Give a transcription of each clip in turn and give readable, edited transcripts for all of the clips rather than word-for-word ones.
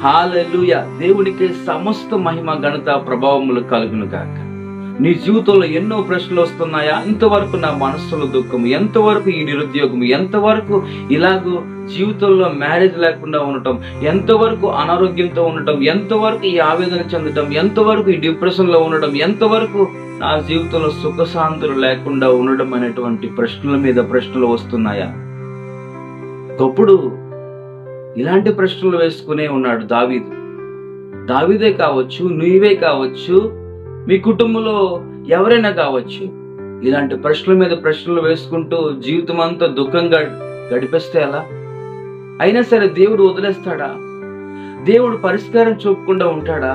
హల్లెలూయా. దేవునికి సమస్త మహిమ ఘనత ప్రభావములు కలుగును గాక. నీ జీవితంలో ఎన్నో ప్రశ్నలు వస్తున్నాయా? ఇంతవరకు నా మనస్సులో దుఃఖం, ఎంతవరకు ఈ నిరుద్యోగం, ఎంతవరకు ఇలాగూ జీవితంలో మ్యారేజ్ లేకుండా ఉండటం, ఎంతవరకు అనారోగ్యంతో ఉండటం, ఎంతవరకు ఈ ఆవేదన చెందటం, ఎంతవరకు ఈ డిప్రెషన్ లో ఉండడం, ఎంతవరకు నా జీవితంలో సుఖశాంతులు లేకుండా ఉండడం అనేటువంటి ప్రశ్నల మీద ప్రశ్నలు వస్తున్నాయా? ఒకప్పుడు ఇలాంటి ప్రశ్నలు వేసుకునే ఉన్నాడు దావీదు. దావీదే కావచ్చు, నీవే కావచ్చు, మీ కుటుంబంలో ఎవరైనా కావచ్చు, ఇలాంటి ప్రశ్నల మీద ప్రశ్నలు వేసుకుంటూ జీవితం అంతా దుఃఖంగా గడిపేస్తే ఎలా? అయినా సరే దేవుడు వదిలేస్తాడా? దేవుడు పరిష్కారం చూపకుండా ఉంటాడా?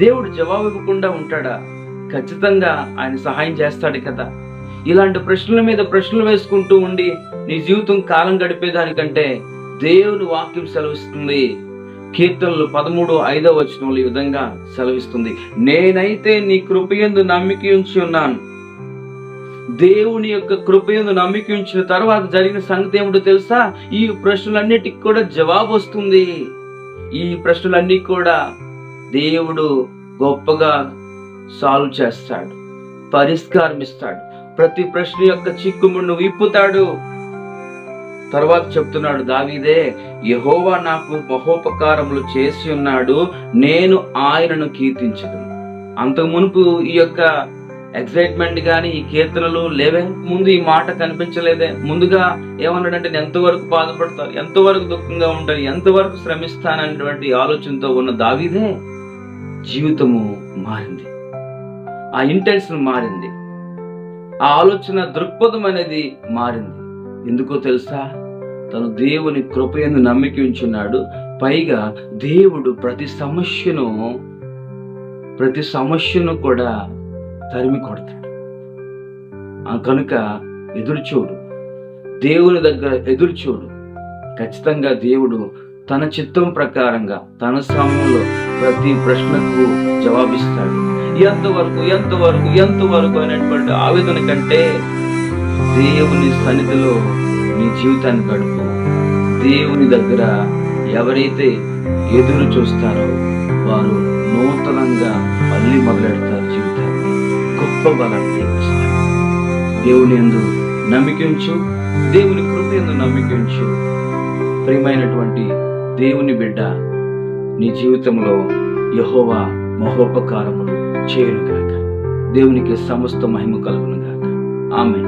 దేవుడు జవాబు ఇవ్వకుండా ఉంటాడా? ఖచ్చితంగా ఆయన సహాయం చేస్తాడు కదా. ఇలాంటి ప్రశ్నల మీద ప్రశ్నలు వేసుకుంటూ ఉండి నీ జీవితం కాలం గడిపేదానికంటే దేవుని వాక్యం సెలవిస్తుంది. కీర్తనలు 13:5 ఈ విధంగా సెలవిస్తుంది, నేనైతే నీ కృపయందు నమ్మిక ఉంచి ఉన్నాను. దేవుని యొక్క కృపయందు నమ్మిక ఉంచిన తర్వాత జరిగిన సంగతి ఏమిటో తెలుసా? ఈ ప్రశ్నలన్నిటికి కూడా జవాబు వస్తుంది. ఈ ప్రశ్నలన్నీ కూడా దేవుడు గొప్పగా సాల్వ్ చేస్తాడు, పరిష్కారం ఇస్తాడు. ప్రతి ప్రశ్న యొక్క చిక్కుముడిని విప్పుతాడు. తర్వాత చెప్తున్నాడు దావీదే, యెహోవా నాకు మహోపకారములు చేసి ఉన్నాడు, నేను ఆయనను కీర్తించదు. అంతకు మునుపు ఈ యొక్క ఎక్సైట్మెంట్ గాని ఈ కీర్తనలు లేవే. ముందు ఈ మాట కనిపించలేదే. ముందుగా ఏమన్నాడంటే, నేను ఎంతవరకు బాధపడతాను, ఎంతవరకు దుఃఖంగా ఉంటాను, ఎంతవరకు శ్రమిస్తాననేటువంటి ఆలోచనతో ఉన్న దావీదే జీవితము మారింది. ఆ ఇంటెన్షన్ మారింది, ఆ ఆలోచన దృక్పథం అనేది మారింది. ఎందుకో తెలుసా? తను దేవుని కృపయందు నమ్మిక ఉంచున్నాడు. పైగా దేవుడు ప్రతి సమస్యను కూడా తరిమి కొడతాడు. కనుక ఎదురుచూడు, దేవుని దగ్గర ఎదురుచూడు. ఖచ్చితంగా దేవుడు తన చిత్తం ప్రకారంగా తన సమయంలో ప్రతి ప్రశ్నకు జవాబిస్తాడు. ఎంతవరకు ఎంతవరకు ఎంతవరకు అనేటువంటి ఆవేదన కంటే దేవుని సన్నిధిలో నీ జీవితాన్ని గడుపు. దేవుని దగ్గర ఎవరైతే ఎదురు చూస్తారో వారు నూతనంగా మళ్ళీ మొదలెడతారు జీవితాన్ని. గొప్ప బలాన్ని ఇస్తారు. దేవుని యందు నమ్మిక ఉంచు, దేవుని కృప యందు నమ్మిక ఉంచు. ప్రియమైనటువంటి దేవుని బిడ్డ, నీ జీవితంలో యెహోవా మహోపకారములు చేయును గాక. దేవునికి సమస్త మహిమ కలుగును గాక. ఆమేన్.